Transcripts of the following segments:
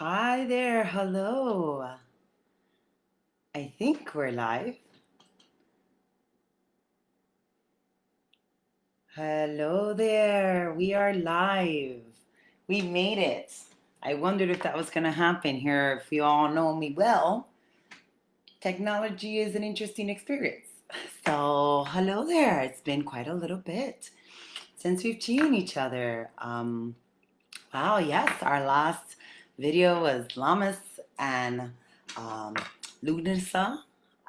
Hi there, hello. I think we're live. Hello there, we are live. We made it. I wondered if that was going to happen here. If you all know me well, technology is an interesting experience. So, hello there. It's been quite a little bit since we've seen each other. Wow, yes, our last video was Lamas and um, Lunasa.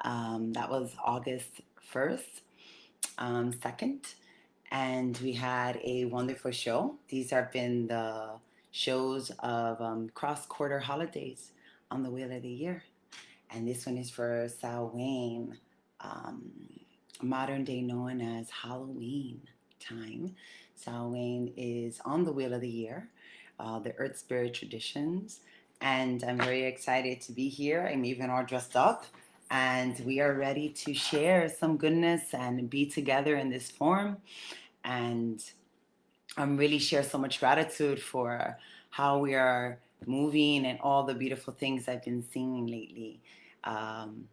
That was August 1st, 2nd, and we had a wonderful show. These have been the shows of cross-quarter holidays on the Wheel of the Year. And this one is for Samhain, um, modern day known as Halloween time. Samhain is on the Wheel of the Year, the Earth Spirit traditions, and I'm very excited to be here. I'm even all dressed up, and we are ready to share some goodness and be together in this form. And I'm really share so much gratitude for how we are moving and all the beautiful things I've been seeing lately um,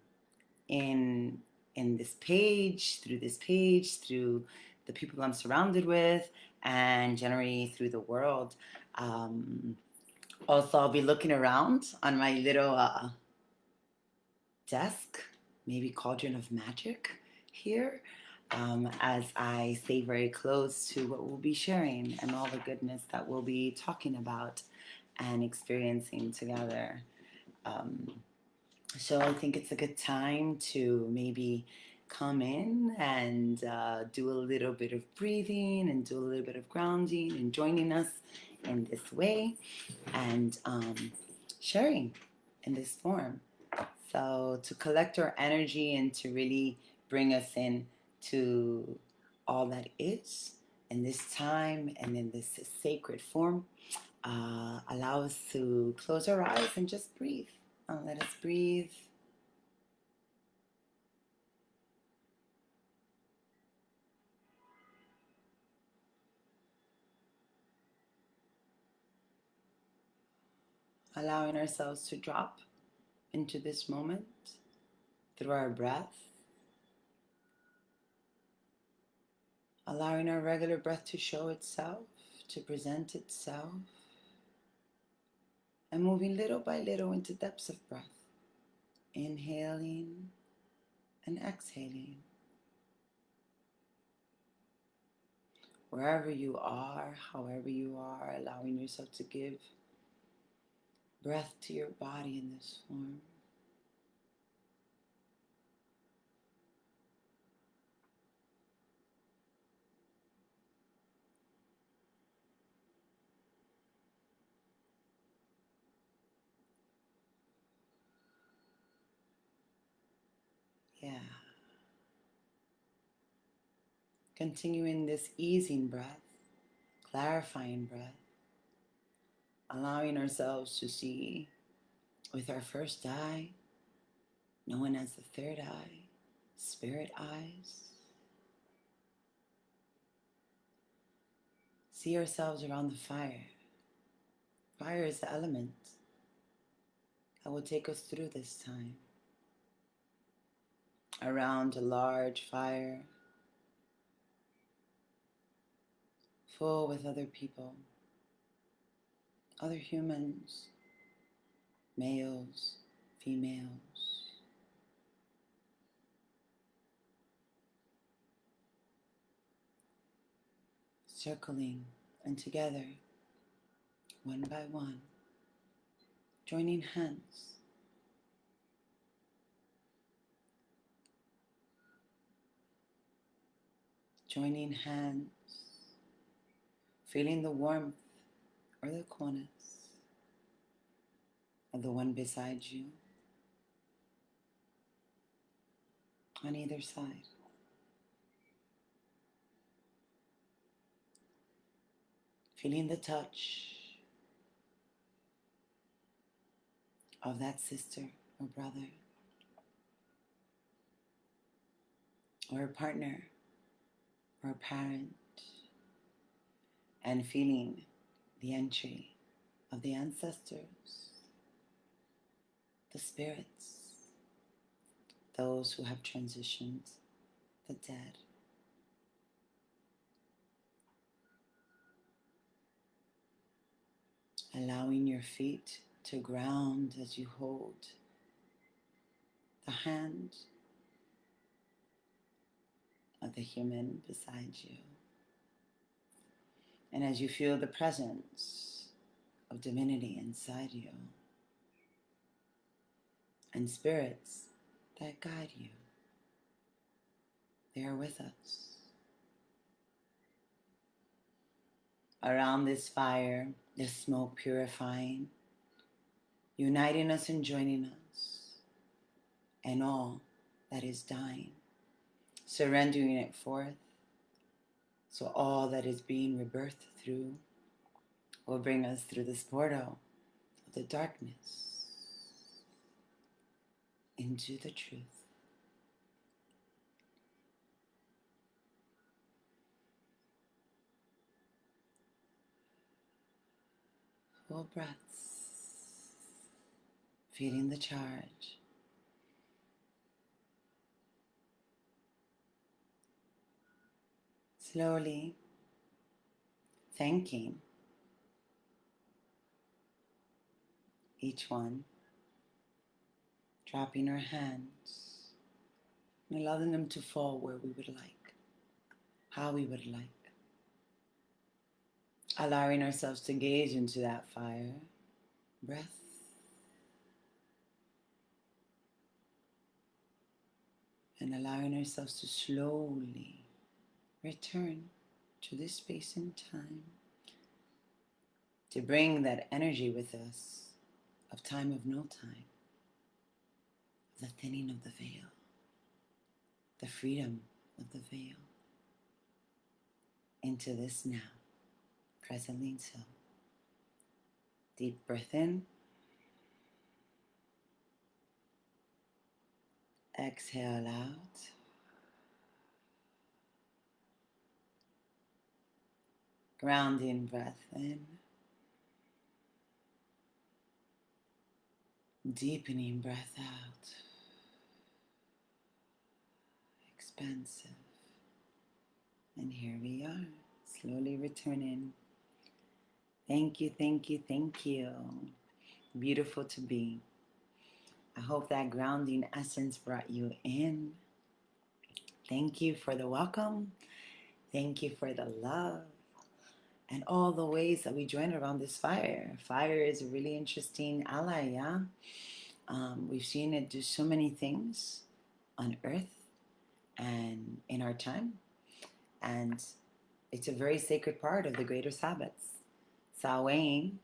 in this page, through the people I'm surrounded with, and generally through the world. Um, Also, I'll be looking around on my little desk, maybe cauldron of magic here, as I stay very close to what we'll be sharing and all the goodness that we'll be talking about and experiencing together. Um, so I think it's a good time to maybe come in and do a little bit of breathing and do a little bit of grounding and joining us in this way and sharing in this form. So to collect our energy and to really bring us in to all that is in this time and in this sacred form, allow us to close our eyes and just breathe. Let us breathe. Allowing ourselves to drop into this moment through our breath. Allowing our regular breath to show itself, to present itself, and moving little by little into depths of breath. Inhaling and exhaling. Wherever you are, however you are, allowing yourself to give breath to your body in this form. Yeah. Continuing this easing breath, clarifying breath, allowing ourselves to see with our first eye, known as the third eye, spirit eyes. See ourselves around the fire. Fire is the element that will take us through this time. Around a large fire, full with other people, other humans, males, females, circling and together, one by one, joining hands, joining hands, feeling the warmth or the coolness of the one beside you on either side. Feeling the touch of that sister or brother or a partner or a parent, and feeling the entry of the ancestors the spirits, those who have transitioned, the dead. Allowing your feet to ground as you hold the hand of the human beside you. And as you feel the presence of divinity inside you and spirits that guide you, they are with us. Around this fire, this smoke purifying, uniting us and joining us, and all that is dying, surrendering it forth, so all that is being rebirthed through will bring us through this portal of the darkness into the truth. Full breaths, feeling the charge. Slowly thanking each one, dropping our hands and allowing them to fall where we would like, how we would like. Allowing ourselves to gaze into that fire, breath, and allowing ourselves to slowly return to this space and time, to bring that energy with us of time of no time, the thinning of the veil, the freedom of the veil, into this now, presently so. Deep breath in, exhale out, grounding breath in, deepening breath out, expansive. And here we are, slowly returning. Thank you, thank you, thank you. Beautiful to be. I hope that grounding essence brought you in. Thank you for the welcome. Thank you for the love and all the ways that we join around this fire. Fire is a really interesting ally, yeah? We've seen it do so many things on Earth and in our time. And it's a very sacred part of the greater Sabbats. Samhain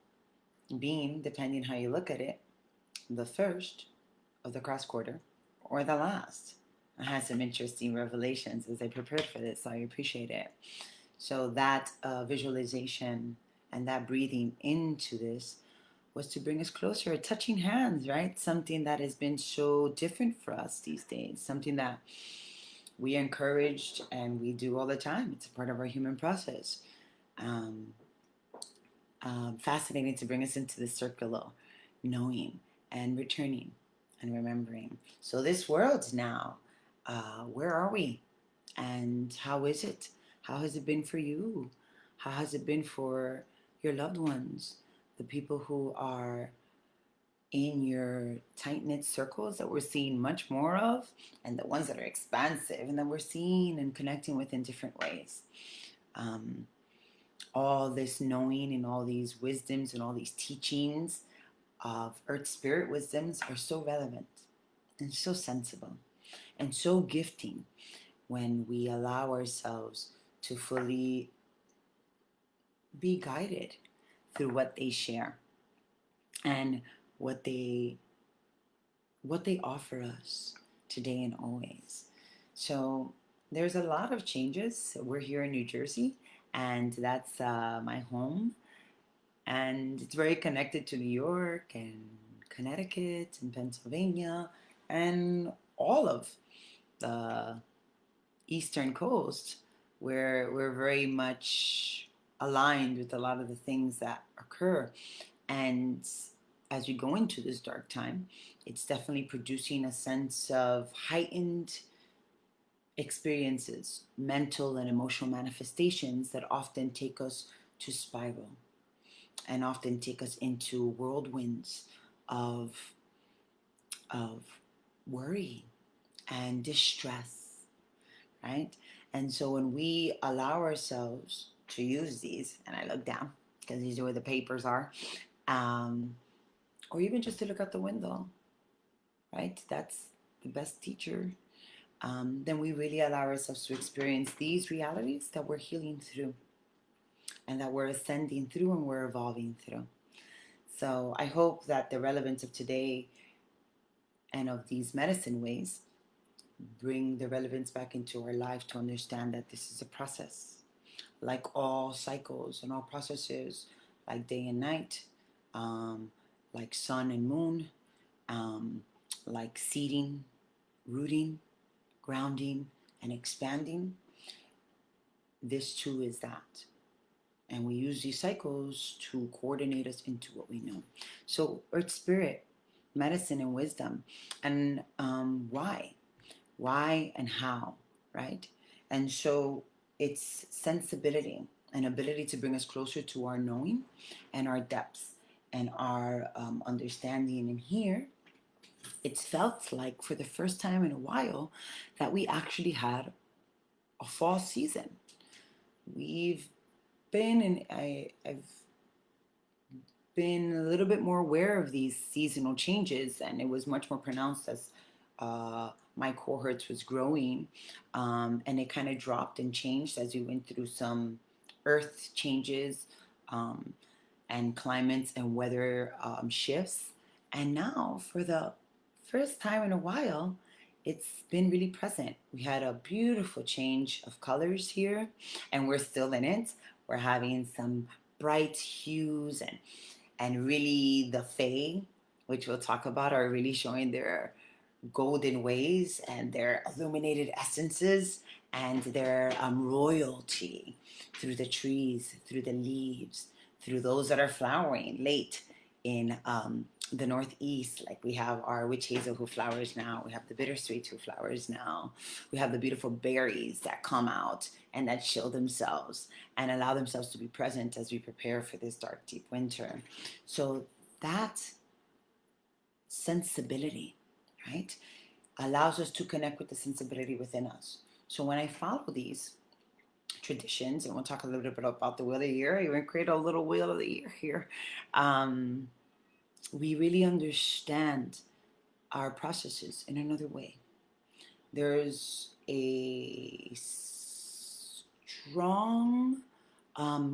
being, depending how you look at it, the first of the cross quarter or the last. I had some interesting revelations as I prepared for this, so I appreciate it. So that visualization and that breathing into this was to bring us closer, touching hands, right? Something that has been so different for us these days, something that we encouraged and we do all the time. It's a part of our human process. Fascinating to bring us into the circle of knowing and returning and remembering. So this world now, where are we? And how is it? How has it been for you? How has it been for your loved ones? The people who are in your tight-knit circles that we're seeing much more of, and the ones that are expansive and that we're seeing and connecting with in different ways. All this knowing and all these wisdoms and all these teachings of Earth Spirit wisdoms are so relevant and so sensible and so gifting when we allow ourselves to fully be guided through what they share and what they offer us today and always. So there's a lot of changes. We're here in New Jersey, and that's my home. And it's very connected to New York and Connecticut and Pennsylvania and all of the Eastern Coast, where we're very much aligned with a lot of the things that occur. And as we go into this dark time, it's definitely producing a sense of heightened experiences, mental and emotional manifestations that often take us to spiral and often take us into whirlwinds of of worry and distress, right? And so when we allow ourselves to use these, and I look down because these are where the papers are, um, or even just to look out the window, right? That's the best teacher. Then we really allow ourselves to experience these realities that we're healing through and that we're ascending through and we're evolving through. So I hope that the relevance of today and of these medicine ways bring the relevance back into our life to understand that this is a process. Like all cycles and all processes, like day and night, um, like sun and moon, um, like seeding, rooting, grounding, and expanding, this too is that. And we use these cycles to coordinate us into what we know. So, earth spirit, medicine, and wisdom. And why? Why and how, right? And so it's sensibility and ability to bring us closer to our knowing and our depths and our understanding. And here, it's felt like for the first time in a while that we actually had a fall season. We've been in, I've been a little bit more aware of these seasonal changes, and it was much more pronounced as my cohorts was growing, and it kind of dropped and changed as we went through some earth changes, um, and climates and weather shifts. And now, for the first time in a while, it's been really present. We had a beautiful change of colors here, and we're still in it. We're having some bright hues and really the Fae, which we'll talk about, are really showing their golden ways and their illuminated essences and their royalty through the trees, through the leaves, through those that are flowering late in the northeast. Like we have our witch hazel who flowers now. We have the bittersweet who flowers now. We have the beautiful berries that come out and that show themselves and allow themselves to be present as we prepare for this dark, deep winter. So that sensibility, right, allows us to connect with the sensibility within us. So when I follow these traditions, and we'll talk a little bit about the wheel of the year, even create a little wheel of the year here, we really understand our processes in another way. There's a strong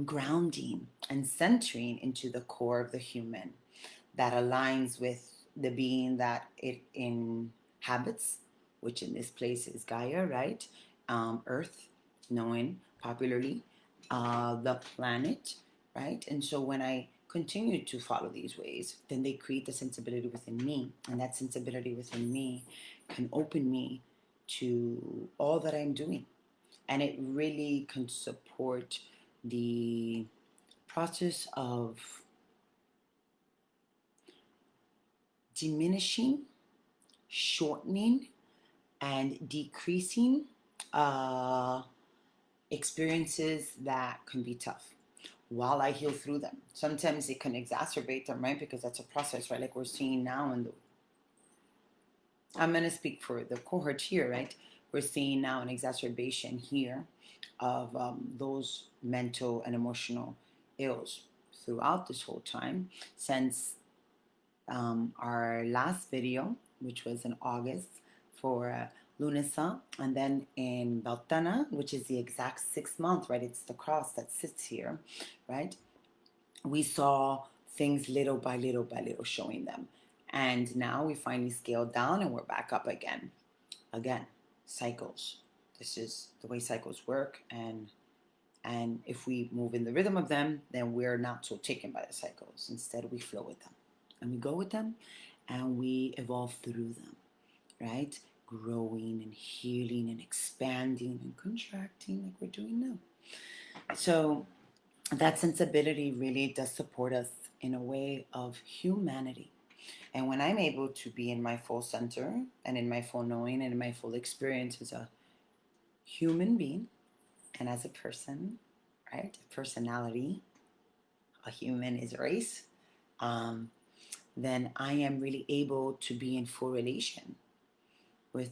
grounding and centering into the core of the human that aligns with the being that it inhabits, which in this place is Gaia, right? Earth, known popularly, the planet, right? And so when I continue to follow these ways, then they create the sensibility within me. And that sensibility within me can open me to all that I'm doing. And it really can support the process of diminishing, shortening, and decreasing uh, experiences that can be tough while I heal through them. Sometimes it can exacerbate them, right? Because that's a process, right? Like we're seeing now in the, I'm going to speak for the cohort here, right? We're seeing now an exacerbation here of those mental and emotional ills throughout this whole time since our last video, which was in August for Lunasa, and then in Baltana, which is the exact 6 month, right? It's the cross that sits here, right? We saw things little by little by little showing them. And now we finally scaled down and we're back up again. Again, cycles. This is the way cycles work. And if we move in the rhythm of them, then we're not so taken by the cycles. Instead, we flow with them. And we go with them and we evolve through them, right? Growing and healing and expanding and contracting like we're doing now. So that sensibility really does support us in a way of humanity. And when I'm able to be in my full center and in my full knowing and in my full experience as a human being and as a person, right? A personality, a human is a race, um, then I am really able to be in full relation with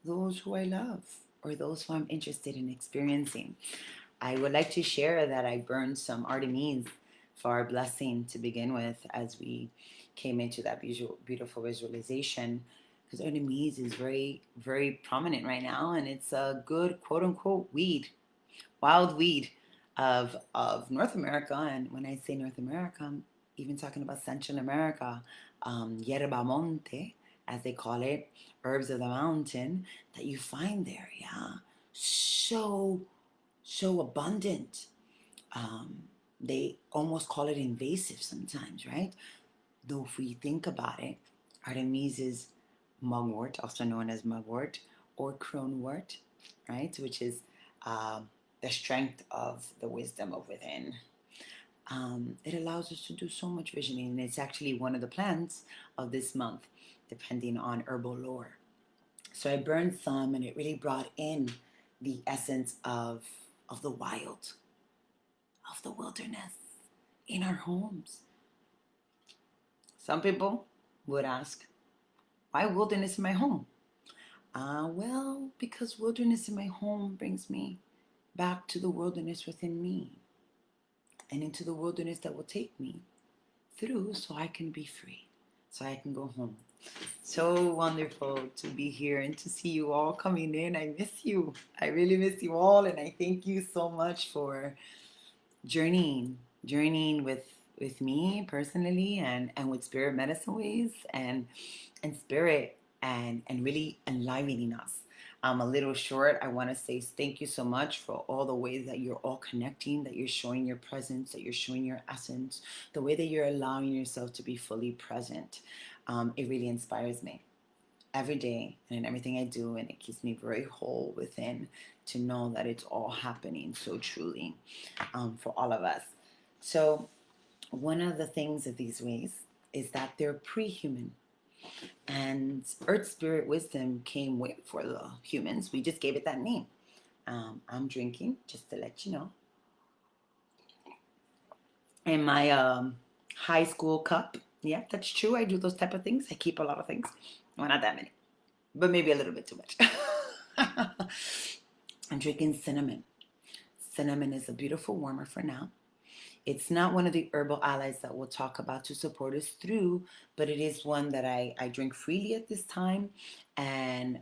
those who I love or those who I'm interested in experiencing. I would like to share that I burned some Artemis for our blessing to begin with as we came into that beautiful visualization. Because Artemis is very, very prominent right now, and it's a good quote unquote weed, wild weed of North America. And when I say North America, I'm even talking about Central America, yerba monte, as they call it, herbs of the mountain that you find there. Yeah, so abundant. They almost call it invasive sometimes, right? Though if we think about it, Artemis is mugwort, also known as mugwort or cronewort, right? Which is the strength of the wisdom of within. It allows us to do so much visioning, and it's actually one of the plants of this month, depending on herbal lore. So I burned some, and it really brought in the essence of the wild, of the wilderness in our homes. Some people would ask, why wilderness in my home? Well, because wilderness in my home brings me back to the wilderness within me and into the wilderness that will take me through so I can be free, so I can go home. So wonderful to be here and to see you all coming in. I miss you. I really miss you all, and I thank you so much for journeying with me personally and with spirit medicine ways and spirit and really enlivening us. I'm a little short. I want to say thank you so much for all the ways that you're all connecting, that you're showing your presence, that you're showing your essence, the way that you're allowing yourself to be fully present. It really inspires me every day and in everything I do, and it keeps me very whole within to know that it's all happening so truly for all of us. So, one of the things of these ways is that they're pre-human, and Earth Spirit Wisdom came way before the humans. We just gave it that name. I'm drinking, just to let you know, in my high school cup. Yeah, that's true. I do those type of things. I keep a lot of things. Well, not that many, but maybe a little bit too much. I'm drinking cinnamon. Cinnamon is a beautiful warmer for now. It's not one of the herbal allies that we'll talk about to support us through, but it is one that I drink freely at this time, and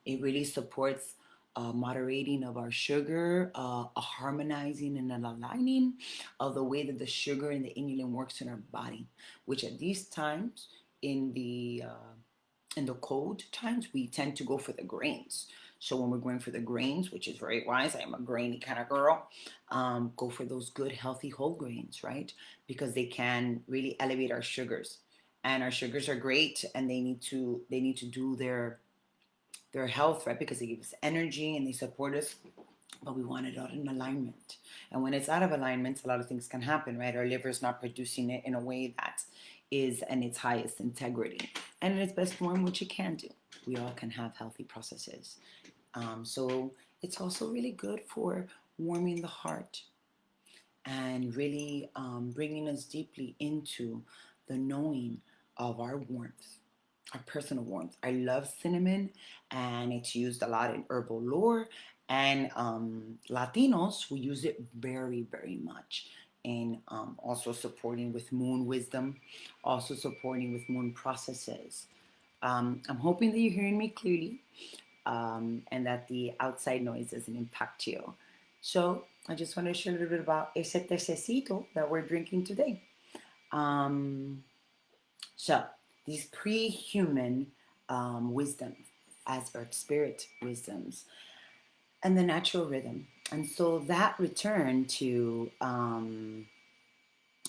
it really supports moderating of our sugar, a harmonizing and an aligning of the way that the sugar and the inulin works in our body, which at these times in the cold times, we tend to go for the grains. So when we're going for the grains, which is very wise, I am a grainy kind of girl, go for those good, healthy whole grains, right? Because they can really elevate our sugars. And our sugars are great, and they need to do their health, right? Because they give us energy and they support us, but we want it out in alignment. And when it's out of alignment, a lot of things can happen, right? Our liver is not producing it in a way that is in its highest integrity and in its best form, which it can do. We all can have healthy processes. So it's also really good for warming the heart and really bringing us deeply into the knowing of our warmth, our personal warmth. I love cinnamon, and it's used a lot in herbal lore, and Latinos, we use it very, very much in also supporting with moon wisdom, also supporting with moon processes. I'm hoping that you're hearing me clearly, and that the outside noise doesn't impact you. So I just want to share a little bit about ese tececito that we're drinking today. Um, so these pre-human wisdom as earth spirit wisdoms and the natural rhythm. And so that return to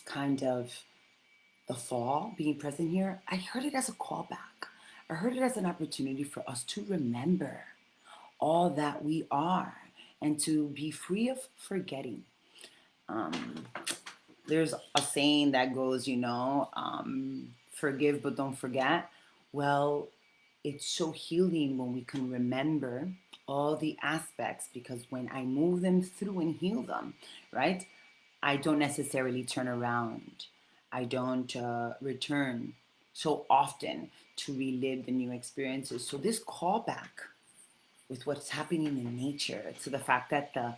kind of the fall being present here, I heard it as a callback. I heard it as an opportunity for us to remember all that we are and to be free of forgetting. Um, there's a saying that goes, forgive but don't forget. Well, it's so healing when we can remember all the aspects, because when I move them through and heal them, right, I don't necessarily turn around. I don't return so often to relive the new experiences. So this callback with what's happening in nature, to the fact that the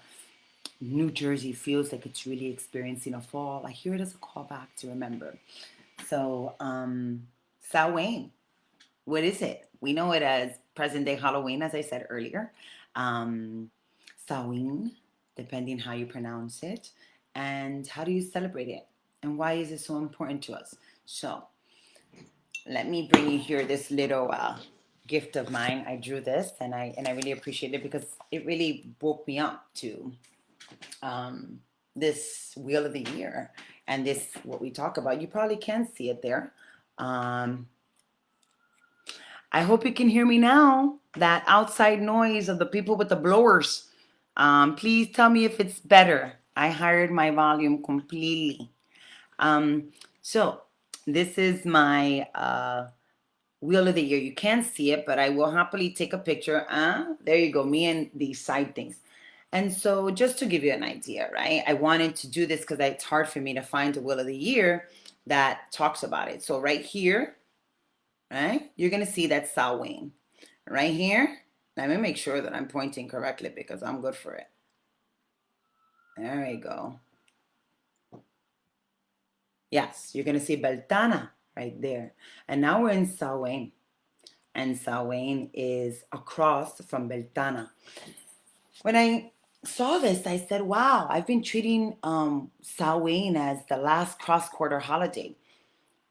New Jersey feels like it's really experiencing a fall, I hear it as a callback to remember. So, Samhain, what is it? We know it as present day Halloween, as I said earlier. Um, Samhain, depending how you pronounce it. And how do you celebrate it? And why is it so important to us? So, let me bring you here this little gift of mine. I drew this, and I really appreciate it because it really woke me up to this wheel of the year and this what we talk about. You probably can see it there. Um, I hope you can hear me now. That outside noise of the people with the blowers. Please tell me if it's better. I hired my volume completely. Um, so this is my wheel of the year. You can't see it, but I will happily take a picture. There you go. Me and these side things. And so just to give you an idea, right? I wanted to do this because it's hard for me to find a wheel of the year that talks about it. So right here, right, you're going to see that Samhain. Right here, let me make sure that I'm pointing correctly because I'm good for it. There we go. Yes, you're going to see Beltana right there. And now we're in Samhain. And Samhain is across from Beltana. When I saw this, I said, wow, I've been treating Samhain as the last cross-quarter holiday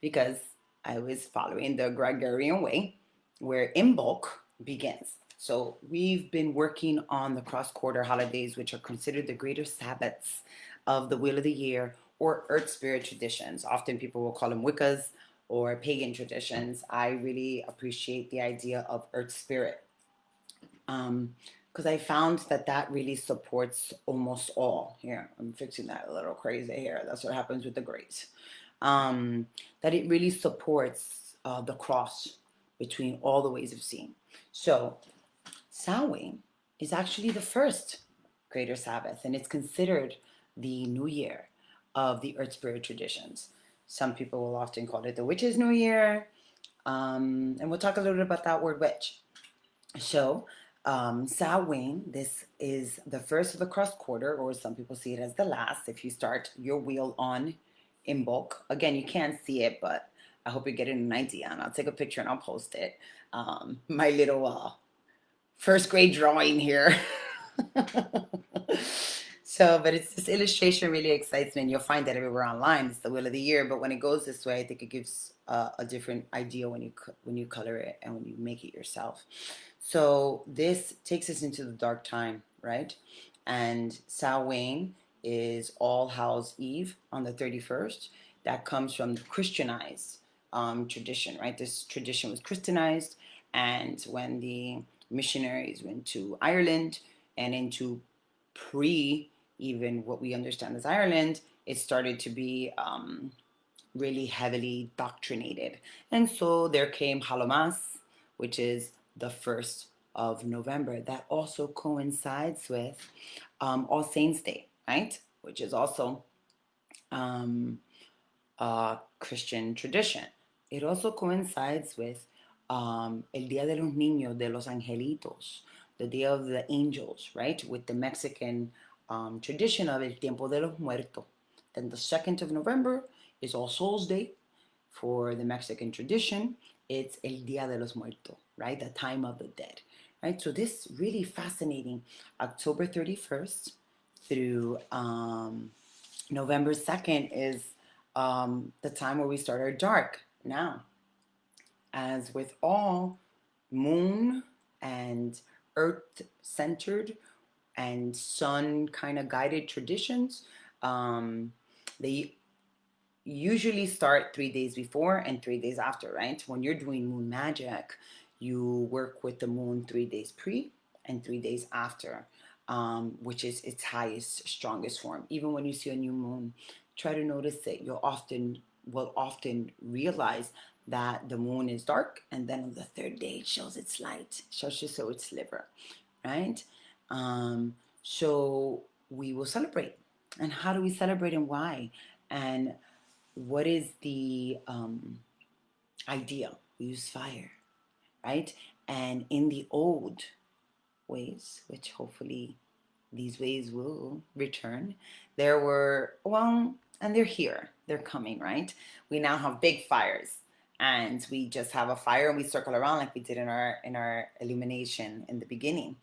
because I was following the Gregorian way where Imbolc begins. So we've been working on the cross-quarter holidays, which are considered the greater Sabbats of the Wheel of the Year or Earth Spirit traditions. Often people will call them Wiccas or pagan traditions. I really appreciate the idea of Earth Spirit because I found that really supports almost all. Here, I'm fixing that a little crazy here. That's what happens with the grays. That it really supports the cross between all the ways of seeing. So, Samhain is actually the first greater Sabbath, and it's considered the new year of the Earth Spirit traditions. Some people will often call it the Witch's New Year, and we'll talk a little bit about that word witch. So, Samhain, this is the first of the cross quarter, or some people see it as the last if you start your wheel on Imbolc. Again, you can't see it, but I hope you're getting an idea, and I'll take a picture and I'll post it. My little first grade drawing here. So, but it's this illustration really excites me, and you'll find that everywhere online. It's the wheel of the year, but when it goes this way, I think it gives a different idea when you color it and when you make it yourself. So this takes us into the dark time, right? And Samhain is All Hallows Eve on the 31st. That comes from the Christianized tradition, right? This tradition was Christianized, and when the missionaries went to Ireland and into pre even what we understand as Ireland, it started to be really heavily doctrinated. And so there came Hallowmas, which is the 1st of November. That also coincides with All Saints Day, right? Which is also a Christian tradition. It also coincides with El Día de los Niños, de los Angelitos, the Day of the Angels, right? With the Mexican tradition of El Tiempo de los Muertos. Then the 2nd of November is All Souls Day. For the Mexican tradition, it's El Día de los Muertos, right? The time of the dead, right? So this really fascinating. October 31st through November 2nd is the time where we start our dark now. As with all moon and earth centered and sun kind of guided traditions, they usually start 3 days before and 3 days after, right? When you're doing moon magic, you work with the moon 3 days pre and 3 days after, which is its highest, strongest form. Even when you see a new moon, try to notice it. Will often realize that the moon is dark, and then on the third day it shows its light, shows you so its sliver, right? Um, so we will celebrate. And how do we celebrate and why? And what is the idea? We use fire, right? And in the old ways, which hopefully these ways will return, there were, well, and they're here, they're coming, right? We now have big fires, and we just have a fire and we circle around like we did in our illumination in the beginning.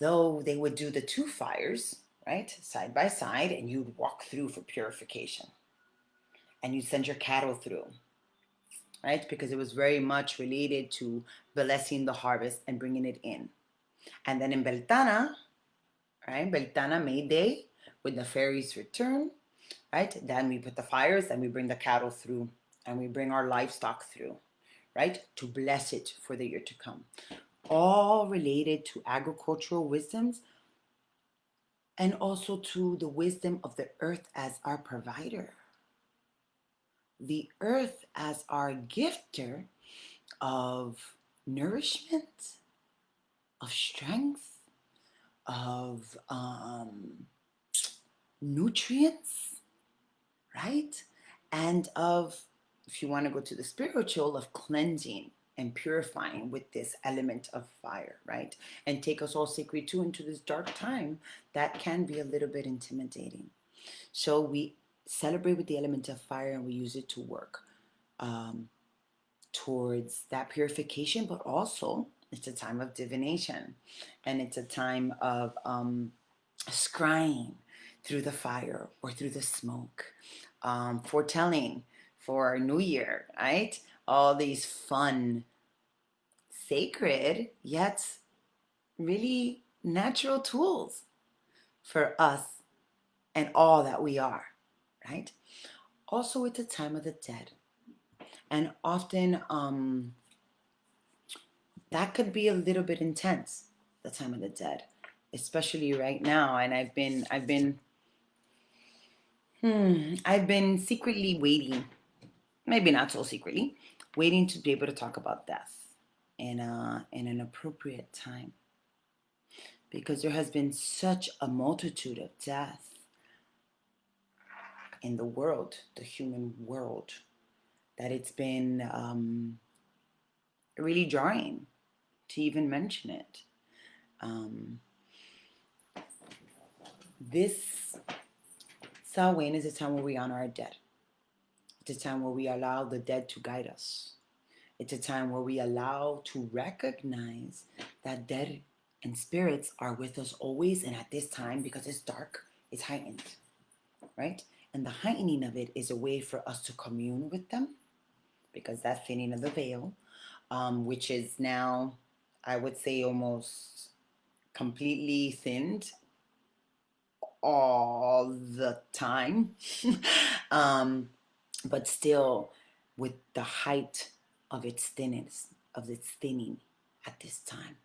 Though they would do the two fires, right, side by side, and you'd walk through for purification, and you'd send your cattle through, right? Because it was very much related to blessing the harvest and bringing it in. And then in Beltana, right? Beltana, May Day, when the fairies return, right? Then we put the fires and we bring the cattle through and we bring our livestock through, right? To bless it for the year to come. All related to agricultural wisdoms and also to the wisdom of the earth as our provider. The earth as our gifter of nourishment, of strength, of nutrients, right? And of, if you want to go to the spiritual, of cleansing and purifying with this element of fire, right? And take us all sacred too into this dark time that can be a little bit intimidating. So we celebrate with the element of fire and we use it to work towards that purification, but also it's a time of divination and it's a time of scrying through the fire or through the smoke, foretelling for our new year, right? All these fun, sacred, yet really natural tools for us and all that we are, right? Also, it's a time of the dead. And often that could be a little bit intense, the time of the dead, especially right now. And I've been secretly waiting, maybe not so secretly, waiting to be able to talk about death in an appropriate time, because there has been such a multitude of death in the world, the human world, that it's been really jarring to even mention it. This Samhain is a time where we honor our dead. It's a time where we allow the dead to guide us. It's a time where we allow to recognize that dead and spirits are with us always, and at this time, because it's dark, it's heightened, right? And the heightening of it is a way for us to commune with them, because that thinning of the veil, which is now, I would say, almost completely thinned all the time, but still with the height of its thinness, of its thinning at this time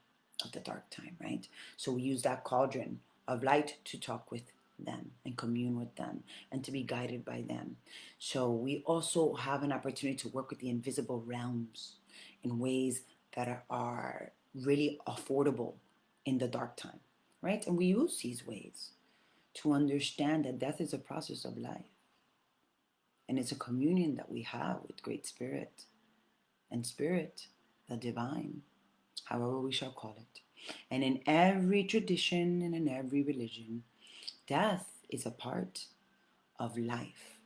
of the dark time, right? So we use that cauldron of light to talk with them and commune with them and to be guided by them. So we also have an opportunity to work with the invisible realms in ways that are really affordable in the dark time, right? And we use these ways to understand that death is a process of life. And it's a communion that we have with Great Spirit and Spirit, the divine, however we shall call it. And in every tradition and in every religion, death is a part of life.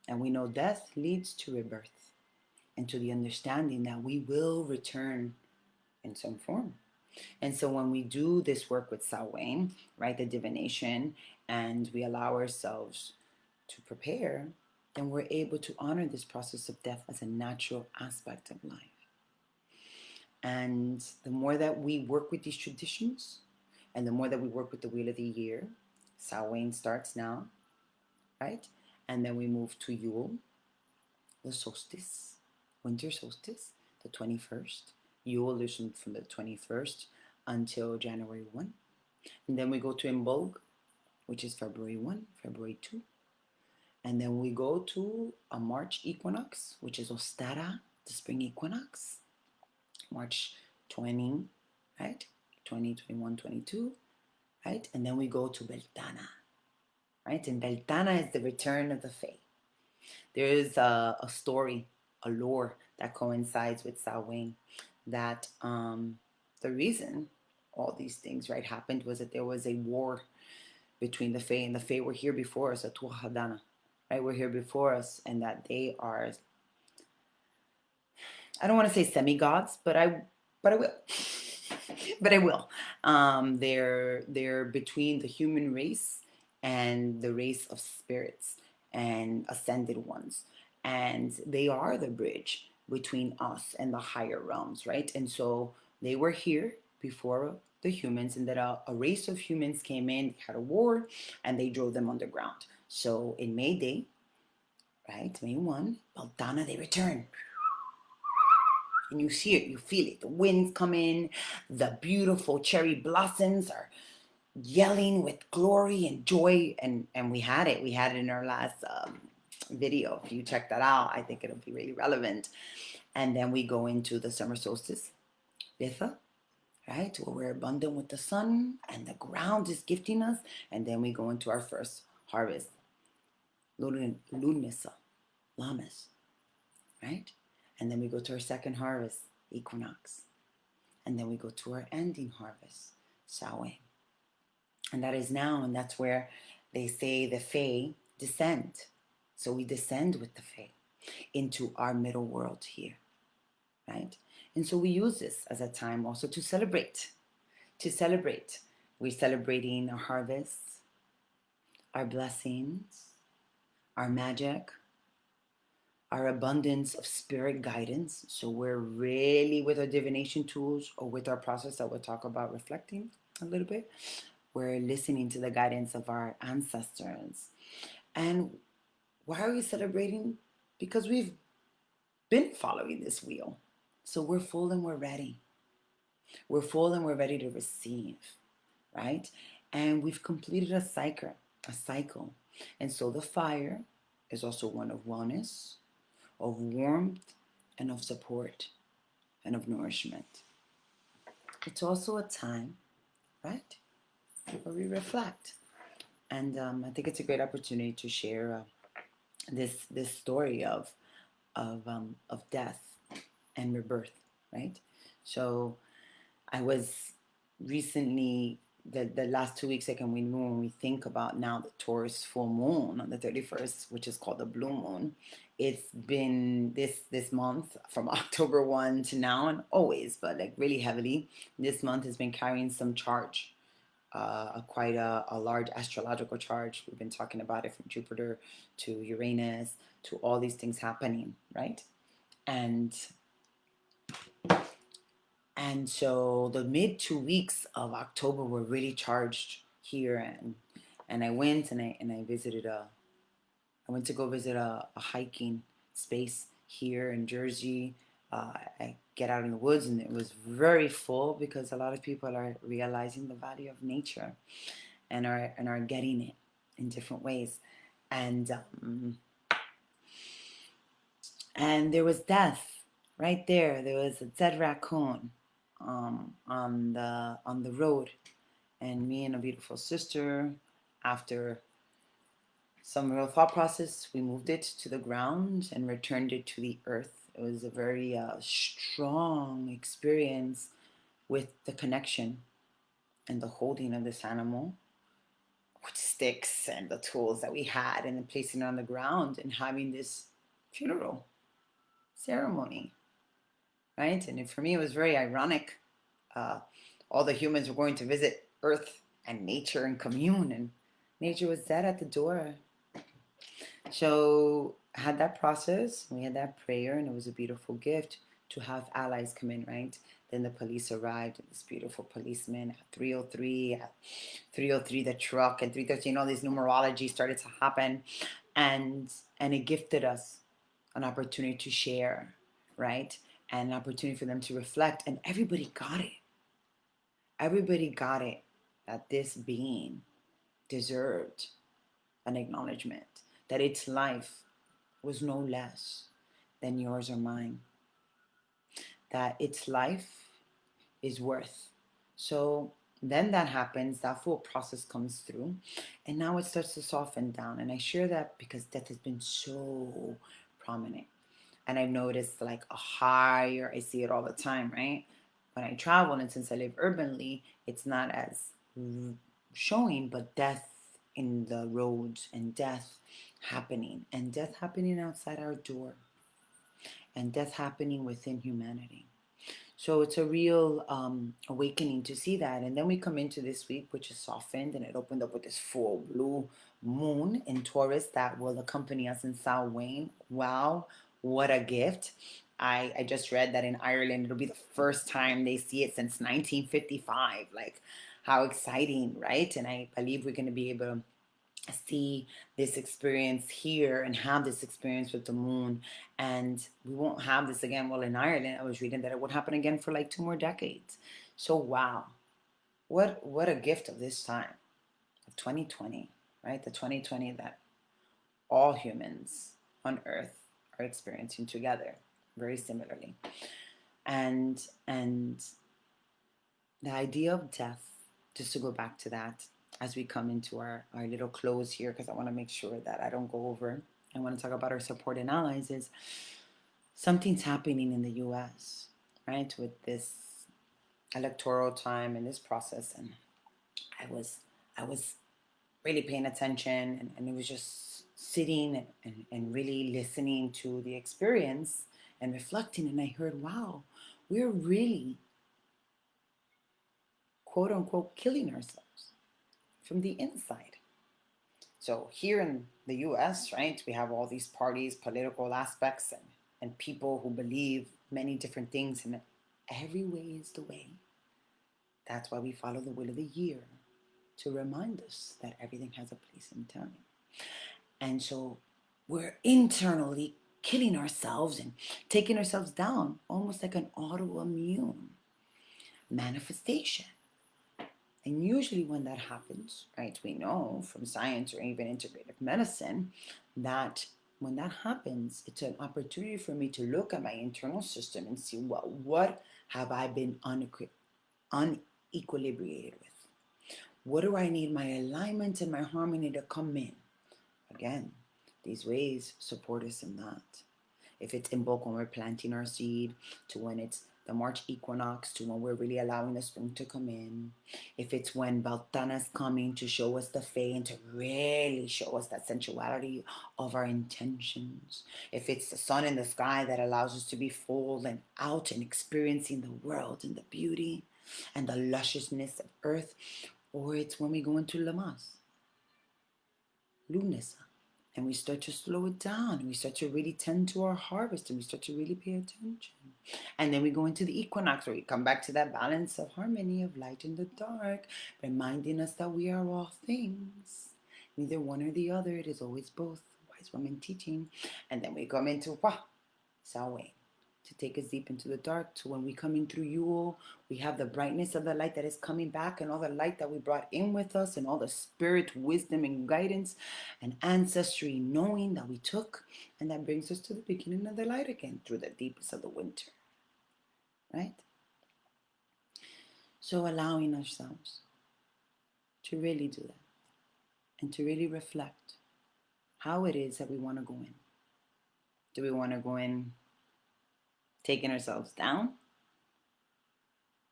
And we know death leads to rebirth and to the understanding that we will return in some form. And so when we do this work with Samhain, right, the divination, and we allow ourselves to prepare, then we're able to honor this process of death as a natural aspect of life. And the more that we work with these traditions, and the more that we work with the Wheel of the Year, Samhain starts now, right? And then we move to Yule, the solstice, winter solstice, the 21st. Yule is from the 21st until January 1. And then we go to Imbolg, which is February 1, February 2. And then we go to a March equinox, which is Ostara, the spring equinox, March 20, right? 20, 21, 22, right? And then we go to Beltana, right? And Beltana is the return of the Fae. There is a story, a lore that coincides with Samhain that the reason all these things, right, happened was that there was a war between the Fae, and the Fae were here before us, at Tuahadana, right? We're here before us, and that they are, I don't want to say semi-gods, but I will. But I will. They're between the human race and the race of spirits and ascended ones, and they are the bridge between us and the higher realms, right? And so they were here before the humans, and that a race of humans came in, had a war, and they drove them underground. So in May Day, right, May 1, Baltana, they return, and you see it, you feel it. The winds come in, the beautiful cherry blossoms are yelling with glory and joy, and we had it. We had it in our last video. If you check that out, I think it'll be really relevant. And then we go into the summer solstice, Bitha, right, where we're abundant with the sun and the ground is gifting us. And then we go into our first harvest, Lunisa, Lamas, right? And then we go to our second harvest, equinox. And then we go to our ending harvest, Samhain. And that is now, and that's where they say the Fae descend. So we descend with the Fae into our middle world here, right? And so we use this as a time also to celebrate. To celebrate. We're celebrating our harvests, our blessings, our magic, our abundance of spirit guidance. So we're really with our divination tools, or with our process that we'll talk about reflecting a little bit. We're listening to the guidance of our ancestors. And why are we celebrating? Because we've been following this wheel. So we're full and we're ready. We're full and we're ready to receive, right? And we've completed a cycle. And so the fire is also one of wellness, of warmth, and of support, and of nourishment. It's also a time, right, where we reflect. And I think it's a great opportunity to share this story of death and rebirth, right? So I was recently, the last 2 weeks, like, and when we think about now the Taurus full moon on the 31st, which is called the blue moon, it's been this month from October 1 to now, and always, but like really heavily, this month has been carrying some charge, quite a large astrological charge. We've been talking about it from Jupiter to Uranus to all these things happening, right? And so the mid 2 weeks of October were really charged here, and I went and I visited I went to go visit a hiking space here in Jersey. I get out in the woods, and it was very full because a lot of people are realizing the value of nature and are getting it in different ways. And there was death right there. There was a dead raccoon on the road, and me and a beautiful sister, after some real thought process, we moved it to the ground and returned it to the earth. It was a very strong experience with the connection and the holding of this animal with sticks and the tools that we had, and then placing it on the ground and having this funeral ceremony, right? And for me, it was very ironic. All the humans were going to visit Earth and nature and commune, and nature was dead at the door. So I had that process, we had that prayer, and it was a beautiful gift to have allies come in, right? Then the police arrived, this beautiful policeman at 303, the truck, and 313, all this numerology started to happen. And it gifted us an opportunity to share, right? And an opportunity for them to reflect. And everybody got it. Everybody got it, that this being deserved an acknowledgement, that its life was no less than yours or mine, that its life is worth. So then that happens, that full process comes through, and now it starts to soften down. And I share that because death has been so prominent. And I've noticed like a higher, I see it all the time, right? When I travel, and since I live urbanly, it's not as showing, but death in the roads, and death happening outside our door, and death happening within humanity. So it's a real awakening to see that. And then we come into this week, which is softened, and it opened up with this full blue moon in Taurus that will accompany us in Samhain. Wow, what a gift. I just read that in Ireland, it'll be the first time they see it since 1955. Like, how exciting, right? And I believe we're going to be able to see this experience here and have this experience with the moon, and we won't have this again. Well, in Ireland, I was reading that it would happen again for like 2 more decades. So wow, what a gift of this time of 2020, right? The 2020 that all humans on earth are experiencing together very similarly. And the idea of death, just to go back to that as we come into our little close here, because I want to make sure that I don't go over. I want to talk about our support and allies. Is something's happening in the US, right? With this electoral time and this process. And I was really paying attention, and it was just sitting and really listening to the experience and reflecting. And I heard, wow, we're really quote unquote killing ourselves from the inside. So here in the US, right, we have all these parties, political aspects, and people who believe many different things, and every way is the way. That's why we follow the wheel of the year, to remind us that everything has a place and time. And so we're internally killing ourselves and taking ourselves down, almost like an autoimmune manifestation. And usually when that happens, right, we know from science or even integrative medicine that when that happens, it's an opportunity for me to look at my internal system and see, well, what have I been unequilibrated with? What do I need my alignment and my harmony to come in? Again, these ways support us in that. If it's in bulk when we're planting our seed, to when it's the March equinox, to when we're really allowing the spring to come in. If it's when Baltana's coming to show us the Fae and to really show us that sensuality of our intentions. If it's the sun in the sky that allows us to be full and out and experiencing the world and the beauty and the lusciousness of earth. Or it's when we go into Lamas, Lunasa, and we start to slow it down, and we start to really tend to our harvest, and we start to really pay attention. And then we go into the equinox, where we come back to that balance of harmony, of light and the dark, reminding us that we are all things, neither one or the other, it is always both. Wise woman teaching. And then we come into Samhain, to take us deep into the dark, to when we come in through Yule, we have the brightness of the light that is coming back, and all the light that we brought in with us, and all the spirit, wisdom, and guidance, and ancestry knowing that we took, and that brings us to the beginning of the light again through the deepest of the winter, right? So allowing ourselves to really do that, and to really reflect how it is that we want to go in. Do we want to go in taking ourselves down?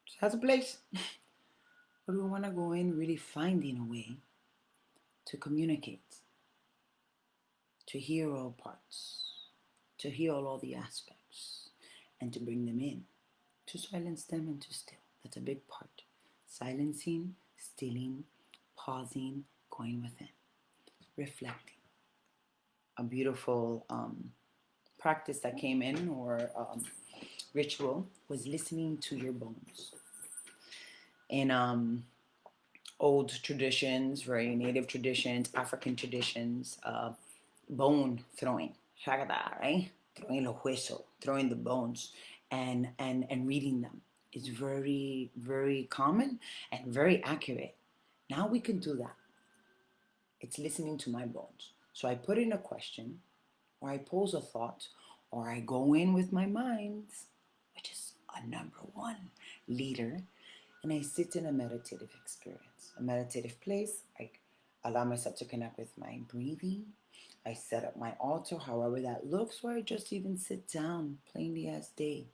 It has a place. Or do we want to go in really finding a way to communicate, to hear all parts, to heal all the aspects, and to bring them in, to silence them and to still? That's a big part. Silencing, stilling, pausing, going within, reflecting. A beautiful practice that came in, or ritual, was listening to your bones. In old traditions, very native traditions, African traditions, bone throwing, shagada, right? Throwing the hueso, throwing the bones, and reading them is very, very common and very accurate. Now we can do that. It's listening to my bones. So I put in a question, or I pose a thought, or I go in with my mind, which is a number one leader, and I sit in a meditative experience, a meditative place. I allow myself to connect with my breathing. I set up my altar, however that looks, or I just even sit down plainly as day.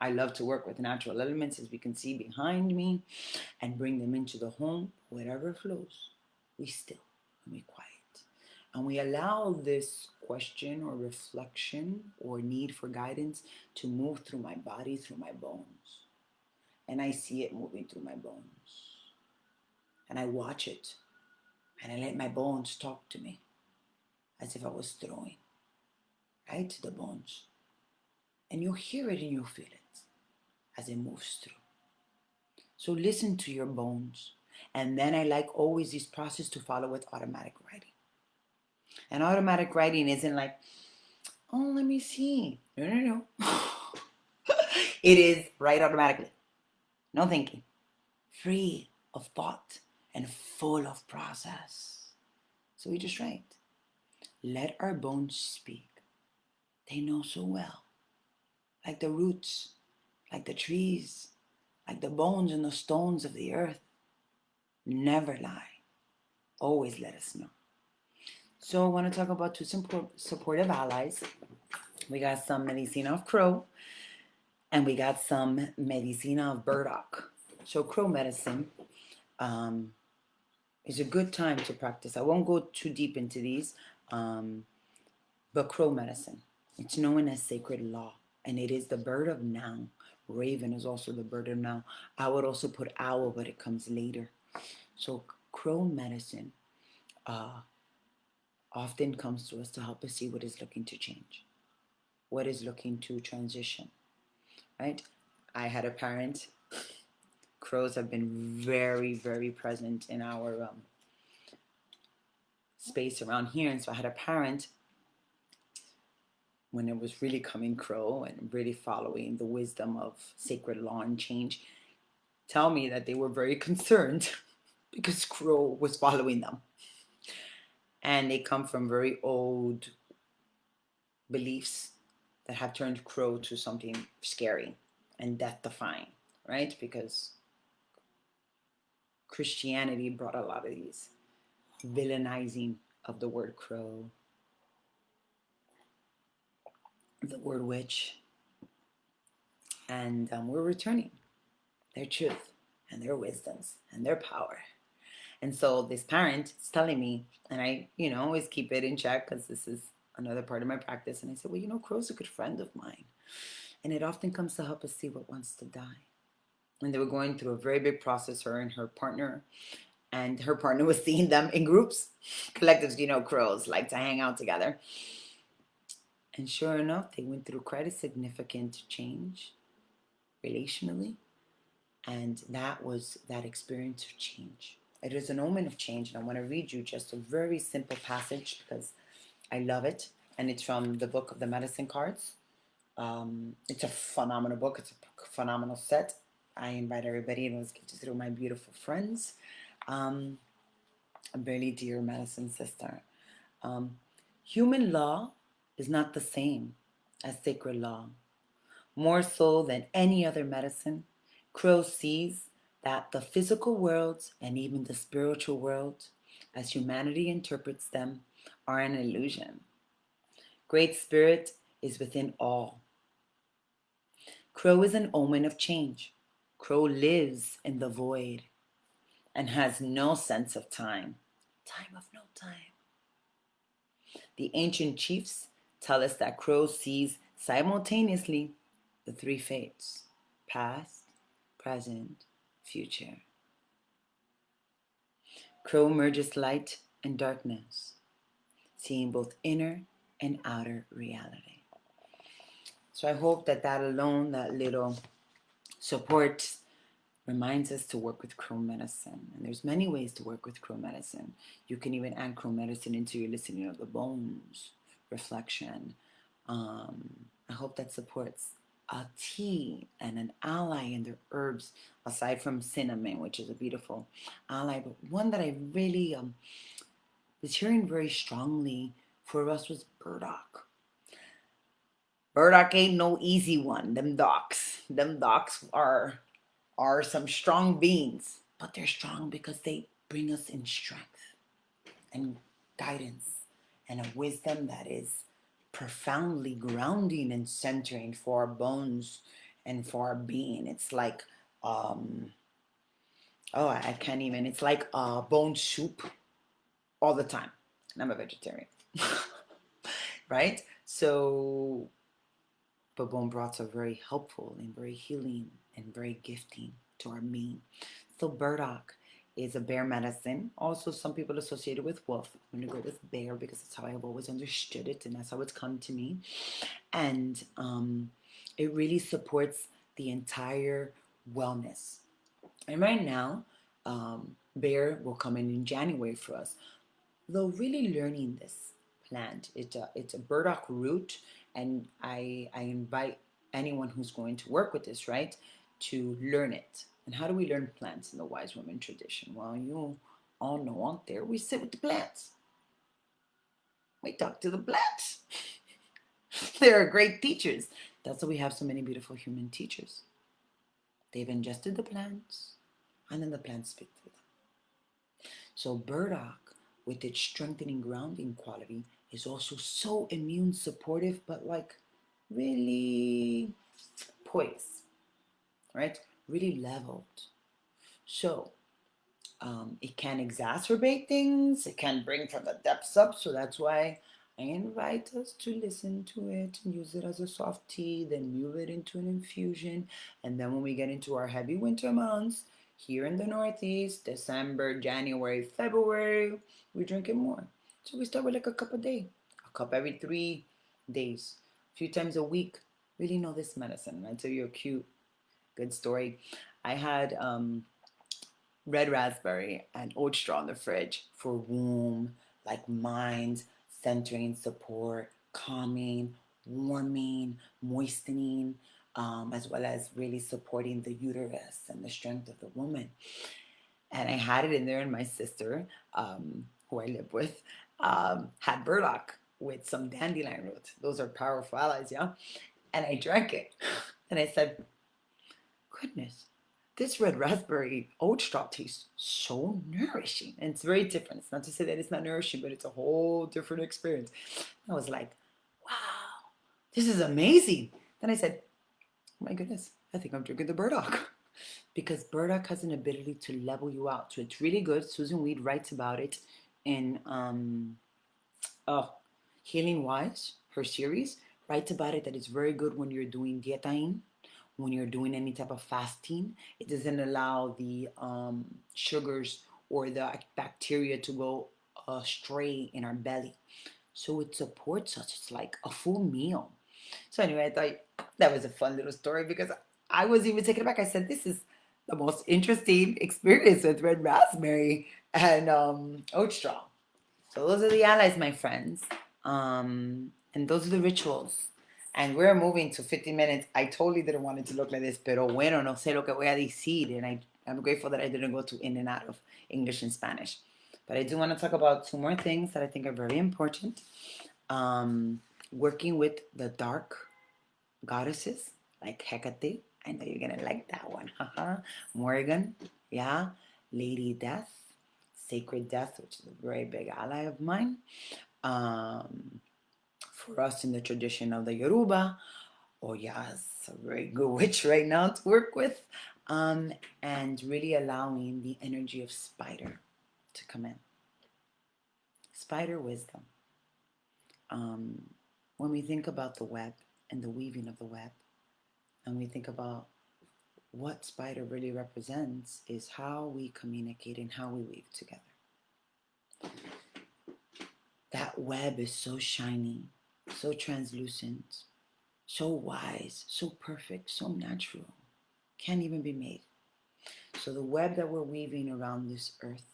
I love to work with natural elements, as we can see behind me, and bring them into the home. Whatever flows, we still and we quiet. And we allow this question or reflection or need for guidance to move through my body, through my bones. And I see it moving through my bones. And I watch it. And I let my bones talk to me as if I was throwing right to the bones. And you'll hear it and you'll feel it as it moves through. So listen to your bones. And then I like always this process to follow with automatic writing. And automatic writing isn't like, oh, let me see. No. It is write automatically. No thinking. Free of thought and full of process. So we just write. Let our bones speak. They know so well. Like the roots, like the trees, like the bones and the stones of the earth. Never lie. Always let us know. So I want to talk about two supportive allies. We got some medicina of crow, and we got some medicina of burdock. So crow medicine is a good time to practice. I won't go too deep into these, but crow medicine, it's known as sacred law, and it is the bird of now. Raven is also the bird of now. I would also put owl, but it comes later. So crow medicine often comes to us to help us see what is looking to change, what is looking to transition, right? I had a parent. Crows have been very, very present in our space around here. And so I had a parent, when it was really coming crow and really following the wisdom of sacred law and change, tell me that they were very concerned because crow was following them. And they come from very old beliefs that have turned crow to something scary and death-defying, right? Because Christianity brought a lot of these villainizing of the word crow, the word witch, and we're returning their truth and their wisdoms and their power. And so this parent is telling me, and I, always keep it in check because this is another part of my practice. And I said, well, crow's a good friend of mine. And it often comes to help us see what wants to die. And they were going through a very big process, her and her partner. And her partner was seeing them in groups. Collectives, crows like to hang out together. And sure enough, they went through quite a significant change relationally. And that was that experience of change. It is an omen of change, and I want to read you just a very simple passage because I love it. And it's from the book of the medicine cards. It's a phenomenal book. It's a phenomenal set. I invite everybody, and let's get to through my beautiful friends. A very dear medicine sister. Human law is not the same as sacred law. More so than any other medicine, Crow sees that the physical world and even the spiritual world, as humanity interprets them, are an illusion. Great Spirit is within all. Crow is an omen of change. Crow lives in the void and has no sense of time. Time of no time. The ancient chiefs tell us that Crow sees simultaneously the three fates: past, present, future. Crow merges light and darkness, seeing both inner and outer reality. So I hope that alone, that little support, reminds us to work with crow medicine. And there's many ways to work with crow medicine. You can even add crow medicine into your listening of the bones, reflection. I hope that supports a tea and an ally in their herbs, aside from cinnamon, which is a beautiful ally, but one that I really was hearing very strongly for us was burdock. Burdock ain't no easy one. Them docs are some strong beings, but they're strong because they bring us in strength and guidance and a wisdom that is profoundly grounding and centering for our bones and for our being. It's like, um, oh, I can't even. It's like bone soup all the time. And I'm a vegetarian, right? So, but bone broths are very helpful and very healing and very gifting to our being. So, burdock is a bear medicine. Also, some people associate it with wolf. I'm going to go with bear because that's how I've always understood it and that's how it's come to me. And it really supports the entire wellness. And right now, bear will come in January for us. Though really learning this plant, it's a burdock root, and I invite anyone who's going to work with this, right, to learn it. And how do we learn plants in the wise woman tradition? Well, you all know out there we sit with the plants. We talk to the plants. They're great teachers. That's why we have so many beautiful human teachers. They've ingested the plants, and then the plants speak to them. So burdock, with its strengthening grounding quality, is also so immune supportive, but like really poised, right? Really leveled. So it can exacerbate things. It can bring from the depths up. So that's why I invite us to listen to it and use it as a soft tea, then move it into an infusion. And then when we get into our heavy winter months, here in the Northeast, December, January, February, we drink it more. So we start with like a cup a day, a cup every 3 days, a few times a week. Really know this medicine. I tell you a cute, good story. I had red raspberry and oat straw in the fridge for womb, like mind, centering, support, calming, warming, moistening, as well as really supporting the uterus and the strength of the woman. And I had it in there, and my sister, who I live with, had burdock with some dandelion root. Those are powerful allies, yeah? And I drank it. And I said, goodness, this red raspberry oat straw tastes so nourishing. And it's very different. It's not to say that it's not nourishing, but it's a whole different experience. I was like, wow, this is amazing. Then I said, oh my goodness, I think I'm drinking the burdock. Because burdock has an ability to level you out. So it's really good. Susan Weed writes about it in oh, Healing Wise, her series, writes about it that it's very good when you're doing dietain, when you're doing any type of fasting. It doesn't allow the sugars or the bacteria to go astray in our belly. So it supports us. It's like a full meal. So anyway, I thought that was a fun little story because I was even taken aback. I said, this is the most interesting experience with red raspberry and oat straw. So those are the allies, my friends. And those are the rituals. And we're moving to 50 minutes. I totally didn't want it to look like this, pero bueno, no sé lo que voy a decir. And I'm grateful that I didn't go to in and out of English and Spanish. But I do want to talk about two more things that I think are very important. Working with the dark goddesses like Hecate. I know you're going to like that one. Morgan, yeah. Lady Death, Sacred Death, which is a very big ally of mine. For us in the tradition of the Yoruba, oh yes, a very good witch right now to work with, and really allowing the energy of spider to come in. Spider wisdom. When we think about the web and the weaving of the web, and we think about what spider really represents, is how we communicate and how we weave together. That web is so shiny, so translucent, so wise, so perfect, so natural. Can't even be made. So the web that we're weaving around this earth,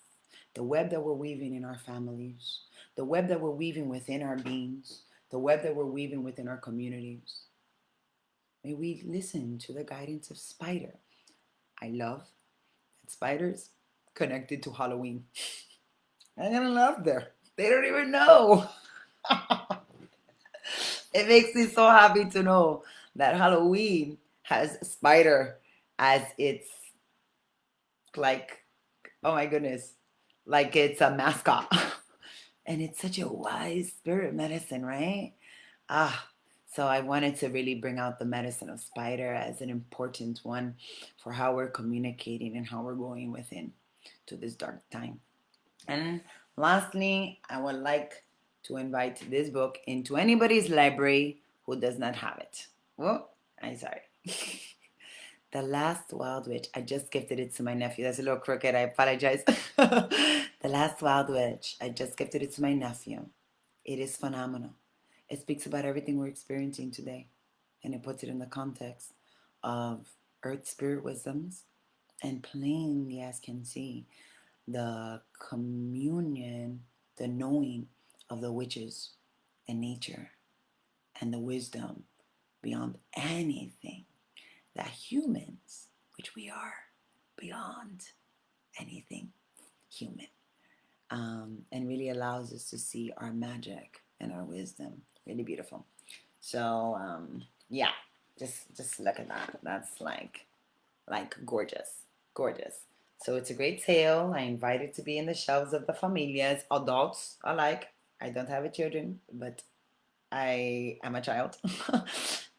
the web that we're weaving in our families, the web that we're weaving within our beings, the web that we're weaving within our communities, may we listen to the guidance of spider. I love that spiders connected to Halloween. I'm gonna love there. They don't even know. It makes me so happy to know that Halloween has spider as its, like, oh my goodness, like it's a mascot. And it's such a wise spirit medicine, right? Ah, so I wanted to really bring out the medicine of spider as an important one for how we're communicating and how we're going within to this dark time. And lastly, I would like to invite this book into anybody's library who does not have it. Oh, I'm sorry. The Last Wild Witch. I just gifted it to my nephew. That's a little crooked. I apologize. The Last Wild Witch. I just gifted it to my nephew. It is phenomenal. It speaks about everything we're experiencing today, and it puts it in the context of earth spirit wisdoms and plainly as can see the communion, the knowing of the witches and nature and the wisdom beyond anything that humans, which we are, beyond anything human, and really allows us to see our magic and our wisdom. Really beautiful. So yeah, just look at that. That's like gorgeous, gorgeous. So it's a great tale. I invite it to be in the shelves of the familias, adults alike. I don't have a children, but I am a child.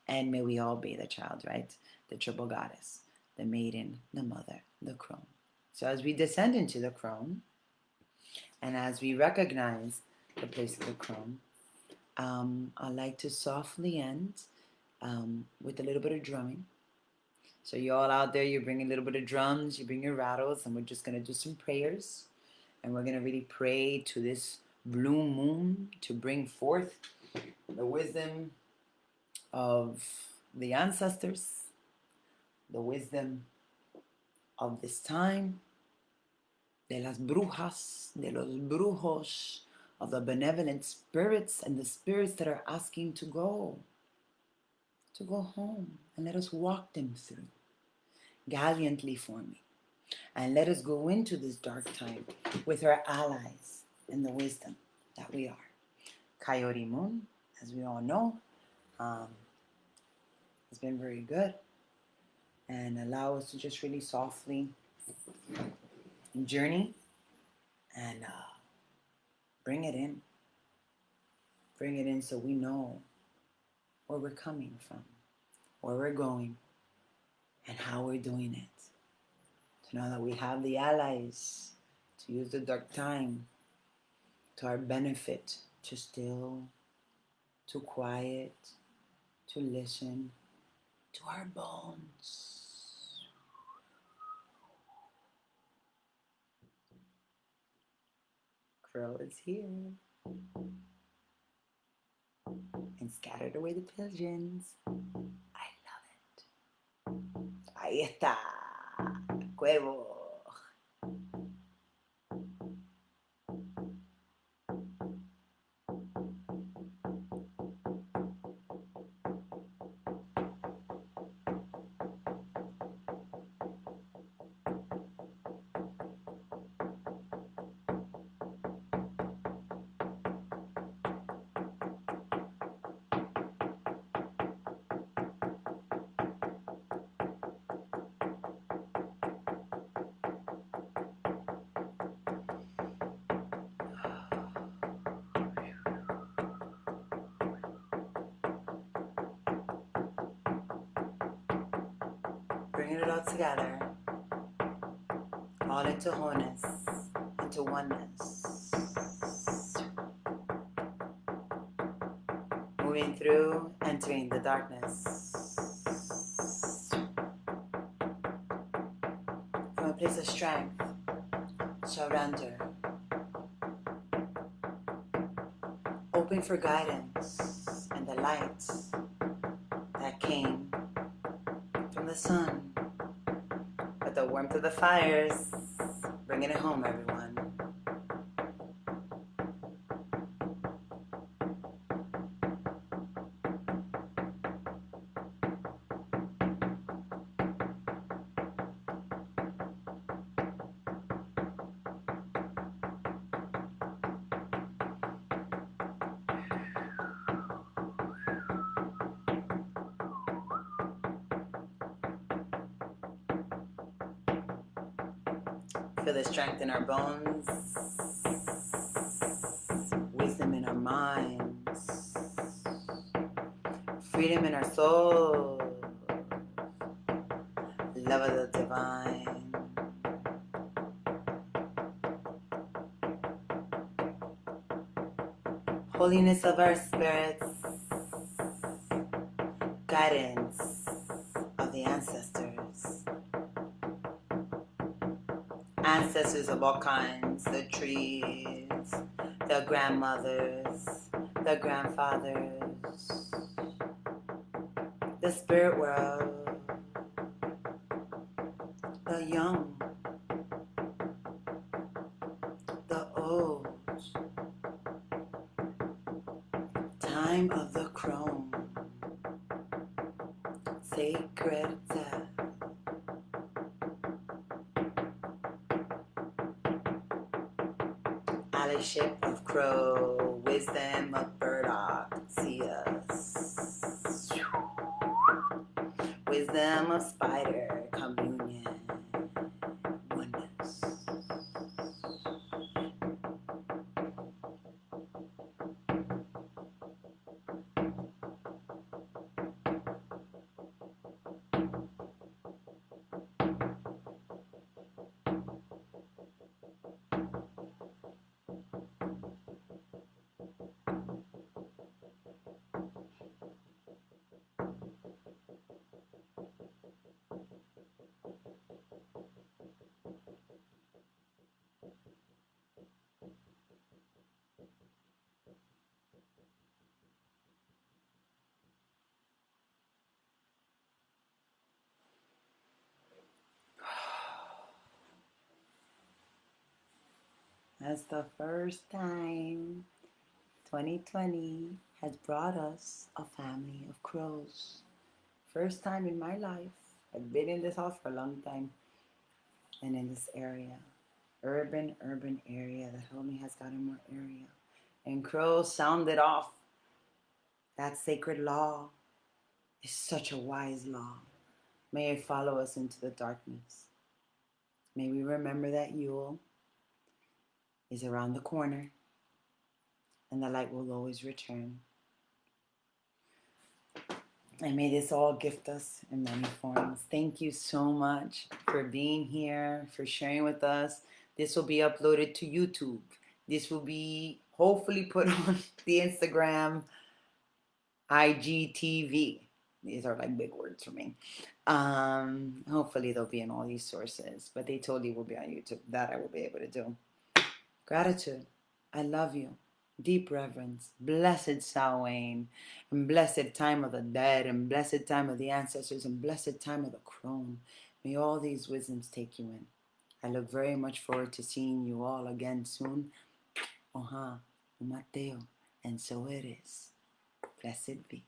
And may we all be the child, right? The triple goddess, the maiden, the mother, the crone. So as we descend into the crone, and as we recognize the place of the crone, I like to softly end with a little bit of drumming. So you all out there, you bring a little bit of drums, you bring your rattles, and we're just going to do some prayers. And we're going to really pray to this blue moon to bring forth the wisdom of the ancestors, the wisdom of this time, de las brujas, de los brujos, of the benevolent spirits and the spirits that are asking to go home, and let us walk them through gallantly for me. And let us go into this dark time with our allies in the wisdom that we are. Coyote Moon, as we all know, has been very good, and allow us to just really softly journey and bring it in. Bring it in so we know where we're coming from, where we're going, and how we're doing it. To know that we have the allies to use the dark time to our benefit, to still, to quiet, to listen to our bones. Crow is here and scattered away the pigeons. I love it. Ahí está, cuervo. Bringing it all together, all into wholeness, into oneness. Moving through, entering the darkness. From a place of strength, surrender. Open for guidance and the light that came from the sun. With the warmth of the fires, bringing it home, everyone. Feel the strength in our bones, wisdom in our minds, freedom in our souls, love of the divine. Holiness of our spirits, guidance of the ancestors. Ancestors of all kinds, the trees, the grandmothers, the grandfathers, the spirit world, the young, the old, time of the crone, sacred death. Allyship of crow, wisdom of burdock, see us. Wisdom of spider, communion, oneness. That's the first time 2020 has brought us a family of crows. First time in my life. I've been in this house for a long time and in this area. Urban area. The homie has gotten more area. And crows sounded off. That sacred law is such a wise law. May it follow us into the darkness. May we remember that Yule is around the corner and the light will always return. And may this all gift us in many forms. Thank you so much for being here, for sharing with us. This will be uploaded to YouTube. This will be hopefully put on the Instagram, IGTV. These are like big words for me. Hopefully they'll be in all these sources, but they totally will be on YouTube. That I will be able to do. Gratitude. I love you. Deep reverence. Blessed Samhain, and blessed time of the dead, and blessed time of the ancestors, and blessed time of the crone. May all these wisdoms take you in. I look very much forward to seeing you all again soon. Oha, Mateo, and so it is. Blessed be.